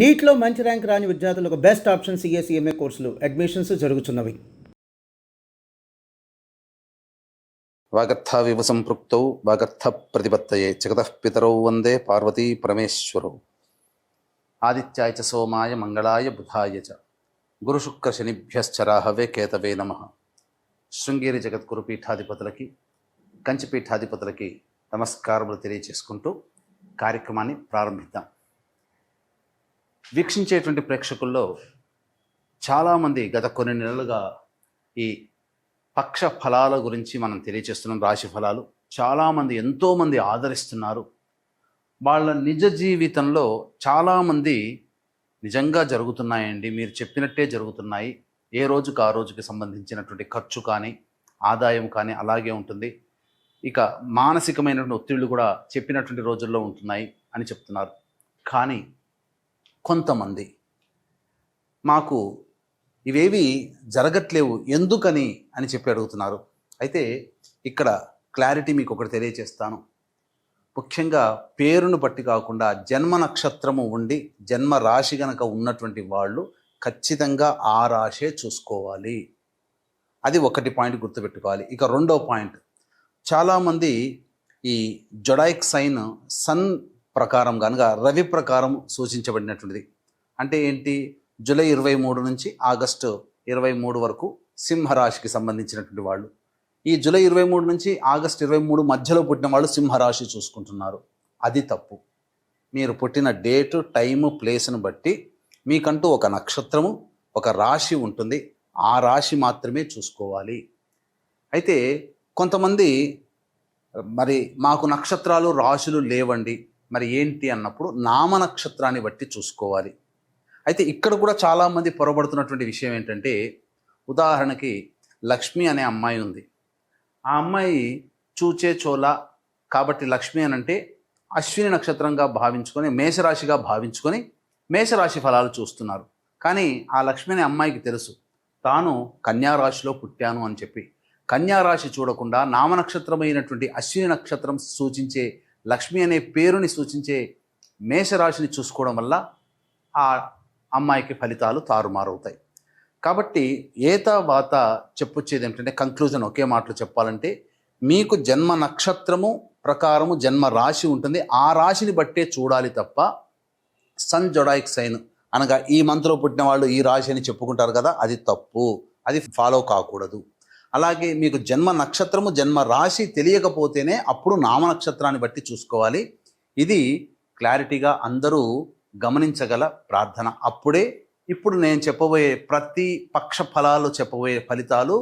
నీట్లో మంచి ర్యాంక్ రాని విద్యార్థులకు బెస్ట్ ఆప్షన్ సిఎస్ఈఎంఏ కోర్సులు అడ్మిషన్స్ జరుగుతున్నవి. వాగర్థావివ సంపృక్తౌ వాగర్థ ప్రతిపత్తయే జగతః పితరౌ వందే పార్వతీ పరమేశ్వరౌ. ఆదిత్యాయ చ సోమాయ మంగళాయ బుధాయ చ గురుశుక్ర శనిభ్యశ్చరాహవే కేతవే నమః. శృంగేరి జగద్గురు పీఠాధిపతులకి కంచి పీఠాధిపతులకి నమస్కారములు తెలియజేసుకుంటూ కార్యక్రమాన్ని ప్రారంభిద్దాం. వీక్షించేటువంటి ప్రేక్షకుల్లో చాలామంది గత కొన్ని నెలలుగా ఈ పక్ష ఫలాల గురించి మనం తెలియజేస్తున్నాం. రాశి ఫలాలు చాలామంది ఎంతోమంది ఆదరిస్తున్నారు. వాళ్ళ నిజ జీవితంలో చాలామంది నిజంగా జరుగుతున్నాయండి, మీరు చెప్పినట్టే జరుగుతున్నాయి, ఏ రోజుకు ఆ రోజుకి సంబంధించినటువంటి ఖర్చు కానీ ఆదాయం కానీ అలాగే ఉంటుంది, ఇక మానసికమైనటువంటి ఒత్తిళ్లు కూడా చెప్పినటువంటి రోజుల్లో ఉంటున్నాయి అని చెప్తున్నారు. కానీ కొంతమంది మాకు ఇవేవి జరగట్లేవు ఎందుకని అని చెప్పి అడుగుతున్నారు. అయితే ఇక్కడ క్లారిటీ మీకు ఒకటి తెలియచేస్తాను. ముఖ్యంగా పేరును బట్టి కాకుండా జన్మ నక్షత్రము ఉండి జన్మ రాశి గనక ఉన్నటువంటి వాళ్ళు ఖచ్చితంగా ఆ రాశే చూసుకోవాలి. అది ఒకటి పాయింట్ గుర్తుపెట్టుకోవాలి. ఇక రెండో పాయింట్, చాలామంది ఈ జొడాయిక్ సైన్ సన్ ప్రకారం కనుక రవి ప్రకారం సూచించబడినటువంటిది. అంటే ఏంటి, జూలై 23 నుంచి ఆగస్టు 23 వరకు సింహరాశికి సంబంధించినటువంటి వాళ్ళు. ఈ జూలై 23 నుంచి ఆగస్టు 23 మధ్యలో పుట్టిన వాళ్ళు సింహరాశి చూసుకుంటున్నారు. అది తప్పు. మీరు పుట్టిన డేటు, టైము, ప్లేస్ను బట్టి మీకంటూ ఒక నక్షత్రము, ఒక రాశి ఉంటుంది. ఆ రాశి మాత్రమే చూసుకోవాలి. అయితే కొంతమంది మరి మాకు నక్షత్రాలు రాశులు లేవండి, మరి ఏంటి అన్నప్పుడు నామ నక్షత్రాన్ని బట్టి చూసుకోవాలి. అయితే ఇక్కడ కూడా చాలామంది పొరబడుతున్నటువంటి విషయం ఏంటంటే, ఉదాహరణకి లక్ష్మి అనే అమ్మాయి ఉంది. ఆ అమ్మాయి చూచే చోళ కాబట్టి లక్ష్మి అని అంటే అశ్విని నక్షత్రంగా భావించుకొని మేషరాశిగా భావించుకొని మేషరాశి ఫలాలు చూస్తున్నారు. కానీ ఆ లక్ష్మి అనే అమ్మాయికి తెలుసు తాను కన్యారాశిలో పుట్టాను అని చెప్పి. కన్యారాశి చూడకుండా నామనక్షత్రమైనటువంటి అశ్విని నక్షత్రం సూచించే లక్ష్మి అనే పేరుని సూచించే మేషరాశిని చూసుకోవడం వల్ల ఆ అమ్మాయికి ఫలితాలు తారుమారవుతాయి. కాబట్టి ఏత వాత చెప్పొచ్చేది ఏమిటంటే, కంక్లూజన్ ఒకే మాటలో చెప్పాలంటే, మీకు జన్మ నక్షత్రము ప్రకారము జన్మ రాశి ఉంటుంది. ఆ రాశిని బట్టే చూడాలి తప్ప సన్ జొడాయిక్ సైన్ అనగా ఈ మంత్లో పుట్టిన వాళ్ళు ఈ రాశి అని చెప్పుకుంటారు కదా, అది తప్పు. అది ఫాలో కాకూడదు. అలాగే మీకు జన్మ నక్షత్రము జన్మ రాశి తెలియకపోతేనే అప్పుడు నామ నక్షత్రాన్ని బట్టి చూసుకోవాలి. ఇది క్లారిటీగా అందరూ గమనించగల ప్రార్థన. అప్పుడే ఇప్పుడు నేను చెప్పబోయే ప్రతి పక్ష ఫలాలు చెప్పబోయే ఫలితాలు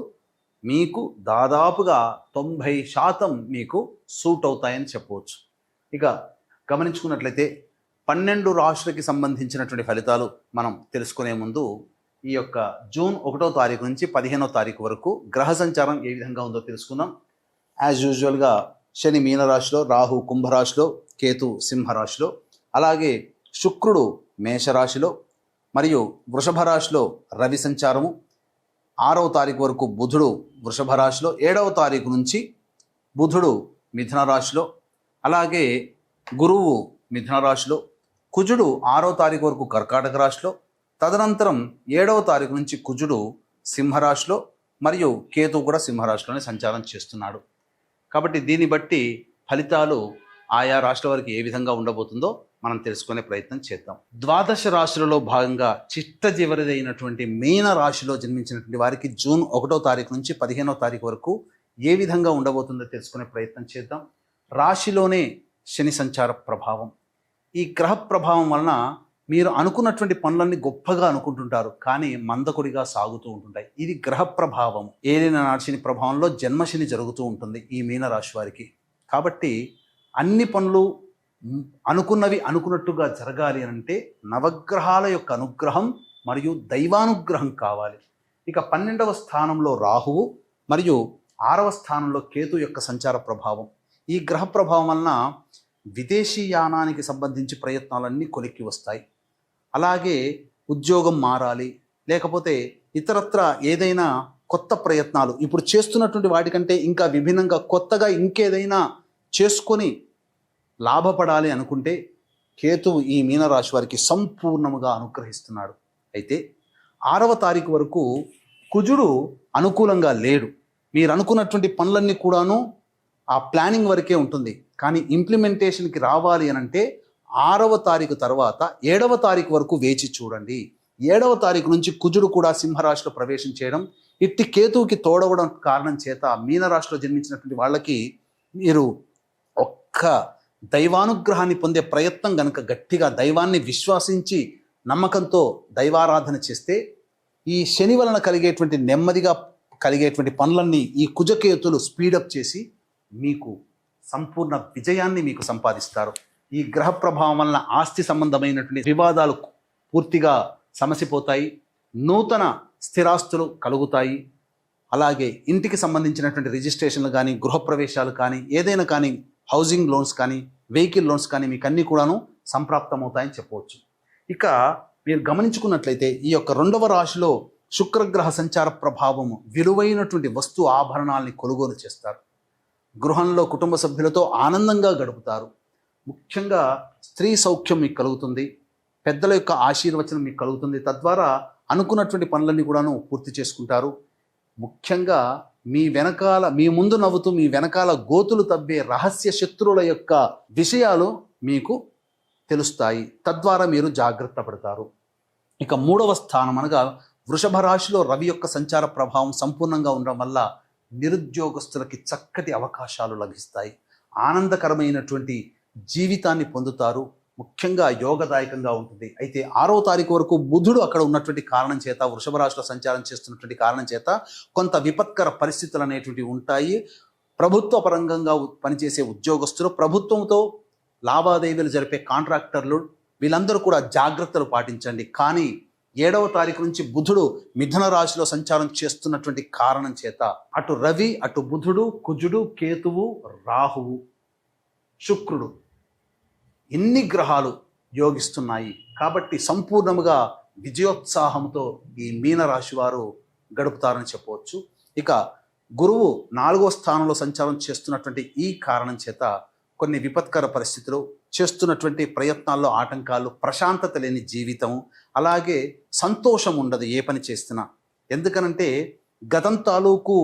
మీకు దాదాపుగా 90% మీకు సూట్ అవుతాయని చెప్పవచ్చు. ఇక గమనించుకున్నట్లయితే 12 రాశులకి సంబంధించినటువంటి ఫలితాలు మనం తెలుసుకునే ముందు ఈ యొక్క జూన్ 1వ తారీఖు నుంచి 15వ తారీఖు వరకు గ్రహ సంచారం ఏ విధంగా ఉందో తెలుసుకుందాం. యాజ్ యూజువల్గా శని మీనరాశిలో, రాహు కుంభరాశిలో, కేతు సింహరాశిలో, అలాగే శుక్రుడు మేషరాశిలో మరియు వృషభ రాశిలో రవి సంచారము, 6వ తారీఖు వరకు బుధుడు వృషభ రాశిలో, 7వ తారీఖు నుంచి బుధుడు మిథున రాశిలో, అలాగే గురువు మిథున రాశిలో, కుజుడు 6వ తారీఖు వరకు కర్కాటక రాశిలో, తదనంతరం 7వ తారీఖు నుంచి కుజుడు సింహరాశిలో మరియు కేతు కూడా సింహరాశిలోనే సంచారం చేస్తున్నాడు. కాబట్టి దీన్ని బట్టి ఫలితాలు ఆయా రాశుల వారికి ఏ విధంగా ఉండబోతుందో మనం తెలుసుకునే ప్రయత్నం చేద్దాం. ద్వాదశ రాశులలో భాగంగా చిట్ట చివరిదైనటువంటి మీన రాశిలో జన్మించినటువంటి వారికి జూన్ 1వ తారీఖు నుంచి 15వ తారీఖు వరకు ఏ విధంగా ఉండబోతుందో తెలుసుకునే ప్రయత్నం చేద్దాం. రాశిలోనే శని సంచార ప్రభావం. ఈ గ్రహ ప్రభావం వలన మీరు అనుకున్నటువంటి పనులన్నీ గొప్పగా అనుకుంటుంటారు, కానీ మందకుడిగా సాగుతూ ఉంటుంటాయి. ఇది గ్రహ ప్రభావం. ఏలిన నాశని ప్రభావంలో జన్మశని జరుగుతూ ఉంటుంది ఈ మీనరాశి వారికి. కాబట్టి అన్ని పనులు అనుకున్నవి అనుకున్నట్టుగా జరగాలి అంటే నవగ్రహాల యొక్క అనుగ్రహం మరియు దైవానుగ్రహం కావాలి. ఇక 12వ స్థానంలో రాహువు మరియు 6వ స్థానంలో కేతు యొక్క సంచార ప్రభావం. ఈ గ్రహ ప్రభావం వలన విదేశీ యానానికి సంబంధించి ప్రయత్నాలన్నీ కొలిక్కి వస్తాయి. అలాగే ఉద్యోగం మారాలి, లేకపోతే ఇతరత్ర ఏదైనా కొత్త ప్రయత్నాలు ఇప్పుడు చేస్తున్నటువంటి వాటికంటే ఇంకా విభిన్నంగా కొత్తగా ఇంకేదైనా చేసుకొని లాభపడాలి అనుకుంటే కేతువు ఈ మీనరాశి వారికి సంపూర్ణముగా అనుగ్రహిస్తున్నాడు. అయితే 6వ తారీఖు వరకు కుజుడు అనుకూలంగా లేడు. మీరు అనుకున్నటువంటి పనులన్నీ కూడాను ఆ ప్లానింగ్ వరకే ఉంటుంది. కానీ ఇంప్లిమెంటేషన్కి రావాలి అని అంటే 6వ తారీఖు తర్వాత 7వ తారీఖు వరకు వేచి చూడండి. 7వ తారీఖు నుంచి కుజుడు కూడా సింహరాశిలో ప్రవేశం చేయడం, ఇట్టి కేతువుకి తోడవడం కారణం చేత మీనరాశిలో జన్మించినటువంటి వాళ్ళకి మీరు ఒక్క దైవానుగ్రహాన్ని పొందే ప్రయత్నం గనుక గట్టిగా దైవాన్ని విశ్వసించి నమ్మకంతో దైవారాధన చేస్తే ఈ శని వలన కలిగేటువంటి నెమ్మదిగా కలిగేటువంటి పనులన్నీ ఈ కుజకేతులు స్పీడప్ చేసి మీకు సంపూర్ణ విజయాన్ని మీకు సంపాదిస్తారు. ఈ గ్రహ ప్రభావం వలన ఆస్తి సంబంధమైనటువంటి వివాదాలు పూర్తిగా సమసిపోతాయి. నూతన స్థిరాస్తులు కలుగుతాయి. అలాగే ఇంటికి సంబంధించినటువంటి రిజిస్ట్రేషన్లు కానీ, గృహప్రవేశాలు కానీ, ఏదైనా కానీ, హౌసింగ్ లోన్స్ కానీ, వెహికల్ లోన్స్ కానీ మీకు అన్నీ కూడాను సంప్రాప్తమవుతాయని చెప్పవచ్చు. ఇక మీరు గమనించుకున్నట్లయితే ఈ యొక్క 2వ రాశిలో శుక్రగ్రహ సంచార ప్రభావము విలువైనటువంటి వస్తు ఆభరణాలని కొనుగోలు చేస్తారు. గృహంలో కుటుంబ సభ్యులతో ఆనందంగా గడుపుతారు. ముఖ్యంగా స్త్రీ సౌఖ్యం మీకు కలుగుతుంది. పెద్దల యొక్క ఆశీర్వచనం మీకు కలుగుతుంది. తద్వారా అనుకున్నటువంటి పనులన్నీ కూడాను పూర్తి చేసుకుంటారు. ముఖ్యంగా మీ ముందు నవ్వుతూ మీ వెనకాల గోతులు తవ్వే రహస్య శత్రువుల యొక్క విషయాలు మీకు తెలుస్తాయి. తద్వారా మీరు జాగ్రత్త పడతారు. ఇక 3వ స్థానం అనగా వృషభ రాశిలో రవి యొక్క సంచార ప్రభావం సంపూర్ణంగా ఉండడం వల్ల నిరుద్యోగస్తులకి చక్కటి అవకాశాలు లభిస్తాయి. ఆనందకరమైనటువంటి జీవితాన్ని పొందుతారు. ముఖ్యంగా యోగదాయకంగా ఉంటుంది. అయితే 6వ తారీఖు వరకు బుధుడు అక్కడ ఉన్నటువంటి కారణం చేత, వృషభ రాశిలో సంచారం చేస్తున్నటువంటి కారణం చేత కొంత విపత్కర పరిస్థితులు అనేటువంటివి ఉంటాయి. ప్రభుత్వ పరంగా పనిచేసే ఉద్యోగస్తులు, ప్రభుత్వంతో లావాదేవీలు జరిపే కాంట్రాక్టర్లు, వీళ్ళందరూ కూడా జాగ్రత్తలు పాటించండి. కానీ 7వ తారీఖు నుంచి బుధుడు మిథున రాశిలో సంచారం చేస్తున్నటువంటి కారణం చేత అటు రవి, అటు బుధుడు, కుజుడు, కేతువు, రాహువు, శుక్రుడు ఎన్ని గ్రహాలు యోగిస్తున్నాయి. కాబట్టి సంపూర్ణముగా విజయోత్సాహంతో ఈ మీనరాశి వారు గడుపుతారని చెప్పవచ్చు. ఇక గురువు 4వ స్థానంలో సంచారం చేస్తున్నటువంటి ఈ కారణం చేత కొన్ని విపత్కర పరిస్థితులు, చేస్తున్నటువంటి ప్రయత్నాల్లో ఆటంకాలు, ప్రశాంతత లేని జీవితం, అలాగే సంతోషం ఉండదు ఏ పని చేస్తున్నా. ఎందుకనంటే గతం తాలూకు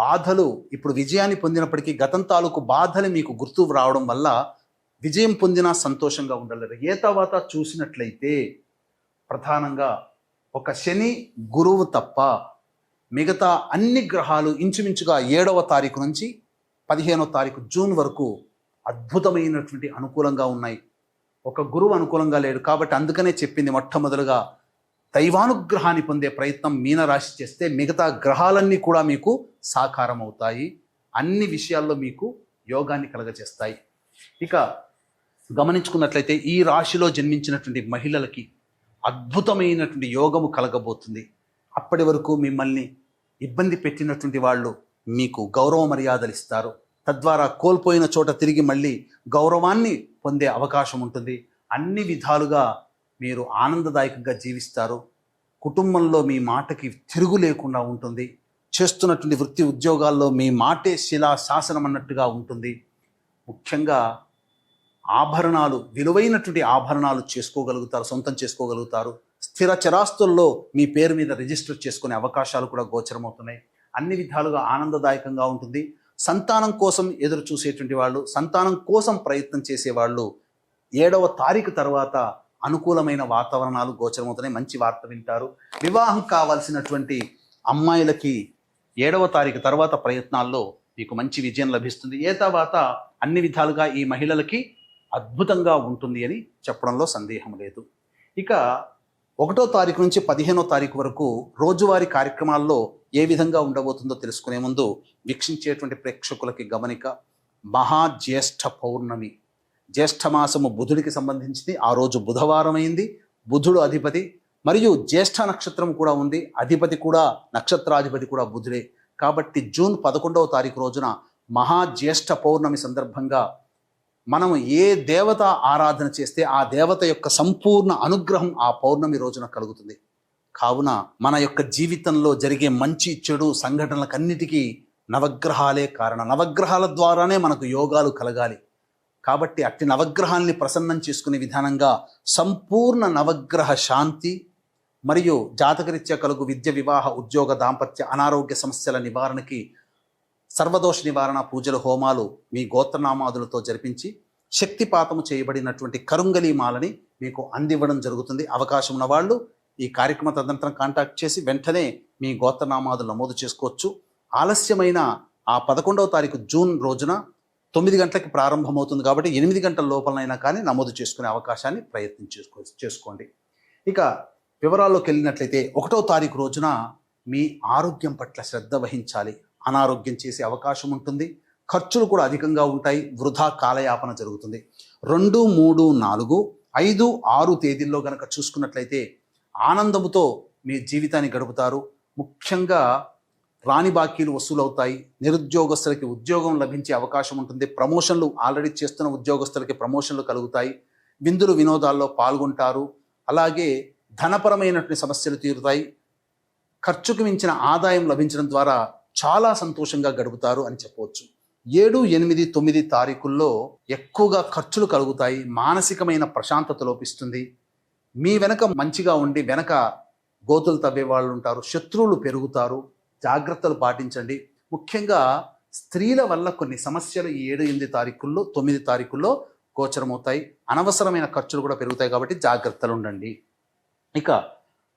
బాధలు ఇప్పుడు విజయాన్ని పొందినప్పటికీ గతం తాలూకు బాధలు మీకు గుర్తు రావడం వల్ల విజయం పొందినా సంతోషంగా ఉండలేరు. ఏ తర్వాత చూసినట్లయితే ప్రధానంగా ఒక శని, గురువు తప్ప మిగతా అన్ని గ్రహాలు ఇంచుమించుగా 7వ తారీఖు నుంచి 15వ తారీఖు జూన్ వరకు అద్భుతమైనటువంటి అనుకూలంగా ఉన్నాయి. ఒక గురువు అనుకూలంగా లేడు. కాబట్టి అందుకనే చెప్పింది మొట్టమొదలుగా దైవానుగ్రహాన్ని పొందే ప్రయత్నం మీనరాశి చేస్తే మిగతా గ్రహాలన్నీ కూడా మీకు సాకారం అవుతాయి. అన్ని విషయాల్లో మీకు యోగాన్ని కలగజేస్తాయి. ఇక గమనించుకున్నట్లయితే ఈ రాశిలో జన్మించినటువంటి మహిళలకి అద్భుతమైనటువంటి యోగము కలగబోతుంది. అప్పటి వరకు మిమ్మల్ని ఇబ్బంది పెట్టినటువంటి వాళ్ళు మీకు గౌరవ మర్యాదలు ఇస్తారు. తద్వారా కోల్పోయిన చోట తిరిగి మళ్ళీ గౌరవాన్ని పొందే అవకాశం ఉంటుంది. అన్ని విధాలుగా మీరు ఆనందదాయకంగా జీవిస్తారు. కుటుంబంలో మీ మాటకి తిరుగు లేకుండా ఉంటుంది. చేస్తున్నటువంటి వృత్తి ఉద్యోగాల్లో మీ మాటే శిలా శాసనం అన్నట్టుగా ఉంటుంది. ముఖ్యంగా ఆభరణాలు, విలువైనటువంటి ఆభరణాలు చేసుకోగలుగుతారు, సొంతం చేసుకోగలుగుతారు. స్థిర చరాస్తుల్లో మీ పేరు మీద రిజిస్టర్ చేసుకునే అవకాశాలు కూడా గోచరమవుతున్నాయి. అన్ని విధాలుగా ఆనందదాయకంగా ఉంటుంది. సంతానం కోసం ఎదురు చూసేటువంటి వాళ్ళు, సంతానం కోసం ప్రయత్నం చేసేవాళ్ళు 7వ తారీఖు తర్వాత అనుకూలమైన వాతావరణాలు గోచరమవుతున్నాయి. మంచి వార్త వింటారు. వివాహం కావాల్సినటువంటి అమ్మాయిలకి 7వ తారీఖు తర్వాత ప్రయత్నాల్లో మీకు మంచి విజయం లభిస్తుంది. ఏ తర్వాత అన్ని విధాలుగా ఈ మహిళలకి అద్భుతంగా ఉంటుంది అని చెప్పడంలో సందేహం లేదు. ఇక 1వ తారీఖు నుంచి 15వ తారీఖు వరకు రోజువారీ కార్యక్రమాల్లో ఏ విధంగా ఉండబోతుందో తెలుసుకునే ముందు వీక్షించేటువంటి ప్రేక్షకులకి గమనిక. మహాజ్యేష్ఠ పౌర్ణమి, జ్యేష్ఠమాసము బుధుడికి సంబంధించింది. ఆ రోజు బుధవారం అయింది. బుధుడు అధిపతి మరియు జ్యేష్ఠ నక్షత్రం కూడా ఉంది. అధిపతి కూడా, నక్షత్రాధిపతి కూడా బుధుడే. కాబట్టి జూన్ 11వ తారీఖు రోజున మహాజ్యేష్ఠ పౌర్ణమి సందర్భంగా మనం ఏ దేవత ఆరాధన చేస్తే ఆ దేవత యొక్క సంపూర్ణ అనుగ్రహం ఆ పౌర్ణమి రోజున కలుగుతుంది. కావున మన యొక్క జీవితంలో జరిగే మంచి చెడు సంఘటనలకన్నిటికీ నవగ్రహాలే కారణం. నవగ్రహాల ద్వారానే మనకు యోగాలు కలగాలి. కాబట్టి అట్టి నవగ్రహాల్ని ప్రసన్నం చేసుకునే విధానంగా సంపూర్ణ నవగ్రహ శాంతి మరియు జాతకరీత్యా కలుగు విద్య, వివాహ, ఉద్యోగ, దాంపత్య, అనారోగ్య సమస్యల నివారణకి సర్వదోష నివారణ పూజలు, హోమాలు మీ గోత్రనామాదులతో జరిపించి శక్తిపాతము చేయబడినటువంటి కరుంగలి మాలని మీకు అందివ్వడం జరుగుతుంది. అవకాశం ఉన్న వాళ్ళు ఈ కార్యక్రమ తదనంతరం కాంటాక్ట్ చేసి వెంటనే మీ గోత్రనామాదులు నమోదు చేసుకోవచ్చు. ఆలస్యమైన ఆ 11వ తారీఖు జూన్ రోజున 9 గంటలకి ప్రారంభమవుతుంది కాబట్టి 8 గంటల లోపలనైనా కానీ నమోదు చేసుకునే అవకాశాన్ని ప్రయత్నం చేసుకోండి. ఇక వివరాల్లోకి వెళ్ళినట్లయితే 1వ తారీఖు రోజున మీ ఆరోగ్యం పట్ల శ్రద్ధ వహించాలి. అనారోగ్యం చేసే అవకాశం ఉంటుంది. ఖర్చులు కూడా అధికంగా ఉంటాయి. వృధా కాలయాపన జరుగుతుంది. 2, 3, 4, 5, 6 తేదీల్లో గనక చూసుకున్నట్లయితే ఆనందముతో మీ జీవితాన్ని గడుపుతారు. ముఖ్యంగా రాని బాకీలు వసూలవుతాయి. నిరుద్యోగస్తులకి ఉద్యోగం లభించే అవకాశం ఉంటుంది. ప్రమోషన్లు ఆల్రెడీ చేస్తున్న ఉద్యోగస్తులకి ప్రమోషన్లు కలుగుతాయి. విందులు వినోదాల్లో పాల్గొంటారు. అలాగే ధనపరమైనటువంటి సమస్యలు తీరుతాయి. ఖర్చుకు మించిన ఆదాయం లభించడం ద్వారా చాలా సంతోషంగా గడుపుతారు అని చెప్పవచ్చు. 7, 8, 9 తారీఖుల్లో ఎక్కువగా ఖర్చులు కలుగుతాయి. మానసికమైన ప్రశాంతత లోపిస్తుంది. మీ వెనక మంచిగా ఉండి వెనక గోతులు తవ్వే వాళ్ళు ఉంటారు. శత్రువులు పెరుగుతారు. జాగ్రత్తలు పాటించండి. ముఖ్యంగా స్త్రీల వల్ల కొన్ని సమస్యలు ఈ 7, 8 తారీఖుల్లో 9 తారీఖుల్లో గోచరమవుతాయి. అనవసరమైన ఖర్చులు కూడా పెరుగుతాయి కాబట్టి జాగ్రత్తలు ఉండండి. ఇక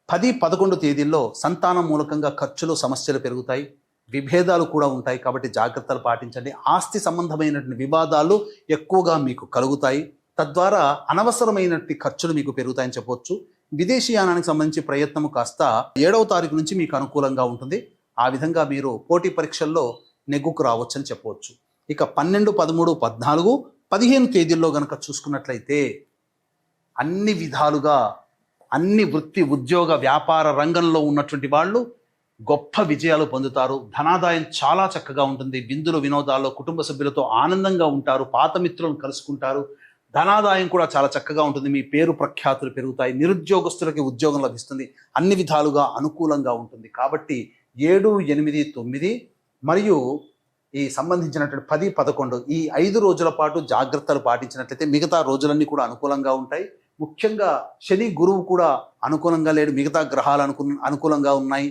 10, 11 తేదీల్లో సంతానం మూలకంగా ఖర్చులు, సమస్యలు పెరుగుతాయి. విభేదాలు కూడా ఉంటాయి కాబట్టి జాగ్రత్తలు పాటించండి. ఆస్తి సంబంధమైనటువంటి వివాదాలు ఎక్కువగా మీకు కలుగుతాయి. తద్వారా అనవసరమైనటువంటి ఖర్చులు మీకు పెరుగుతాయని చెప్పవచ్చు. విదేశీయానానికి సంబంధించి ప్రయత్నము కాస్త 7వ తారీఖు నుంచి మీకు అనుకూలంగా ఉంటుంది. ఆ విధంగా మీరు పోటీ పరీక్షల్లో నెగ్గుకు రావచ్చు అని చెప్పవచ్చు. ఇక 12, 13, 14, 15 తేదీల్లో కనుక చూసుకున్నట్లయితే అన్ని విధాలుగా అన్ని వృత్తి, ఉద్యోగ, వ్యాపార రంగంలో ఉన్నటువంటి వాళ్ళు గొప్ప విజయాలు పొందుతారు. ధనాదాయం చాలా చక్కగా ఉంటుంది. విందులు వినోదాల్లో కుటుంబ సభ్యులతో ఆనందంగా ఉంటారు. పాత మిత్రులను కలుసుకుంటారు. ధనాదాయం కూడా చాలా చక్కగా ఉంటుంది. మీ పేరు ప్రఖ్యాతులు పెరుగుతాయి. నిరుద్యోగస్తులకి ఉద్యోగం లభిస్తుంది. అన్ని విధాలుగా అనుకూలంగా ఉంటుంది. కాబట్టి 7, 8, 9 మరియు ఈ సంబంధించినటువంటి 10, 11 ఈ 5 రోజుల పాటు జాగ్రత్తలు పాటించినట్లయితే మిగతా రోజులన్నీ కూడా అనుకూలంగా ఉంటాయి. ముఖ్యంగా శని, గురువు కూడా అనుకూలంగా లేడు. మిగతా గ్రహాలు అనుకూలంగా ఉన్నాయి.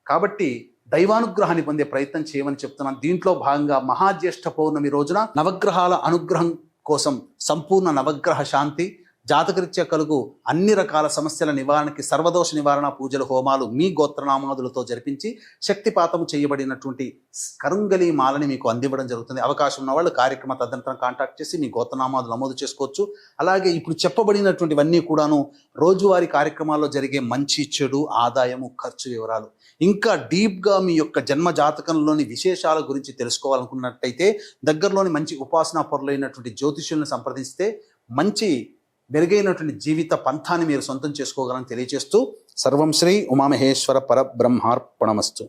కాబట్టి దైవానుగ్రహాన్ని పొందే ప్రయత్నం చేయమని చెప్తున్నాను. దీంట్లో భాగంగా మహాజ్యేష్ఠ పౌర్ణమి రోజున నవగ్రహాల అనుగ్రహం కోసం సంపూర్ణ నవగ్రహ శాంతి, జాతకరీత్యా కలుగు అన్ని రకాల సమస్యల నివారణకి సర్వదోష నివారణ పూజలు, హోమాలు మీ గోత్రనామాదులతో జరిపించి శక్తిపాతము చేయబడినటువంటి కరుంగలి మాలని మీకు అందివ్వడం జరుగుతుంది. అవకాశం ఉన్న వాళ్ళు కార్యక్రమ తదనంతరం కాంటాక్ట్ చేసి మీ గోత్రనామాలు నమోదు చేసుకోవచ్చు. అలాగే ఇప్పుడు చెప్పబడినటువంటివన్నీ కూడాను రోజువారీ కార్యక్రమాల్లో జరిగే మంచి, చెడు, ఆదాయము, ఖర్చు వివరాలు. ఇంకా డీప్గా మీ యొక్క జన్మ జాతకంలోని విశేషాల గురించి తెలుసుకోవాలనుకున్నట్టయితే దగ్గరలోని మంచి ఉపాసనా పరులైనటువంటి జ్యోతిష్యులను సంప్రదిస్తే మంచి మెరుగైనటువంటి జీవిత పంథాన్ని మీరు సొంతం చేసుకోగలని తెలియజేస్తూ సర్వం శ్రీ ఉమామహేశ్వర పరబ్రహ్మార్పణమస్తు.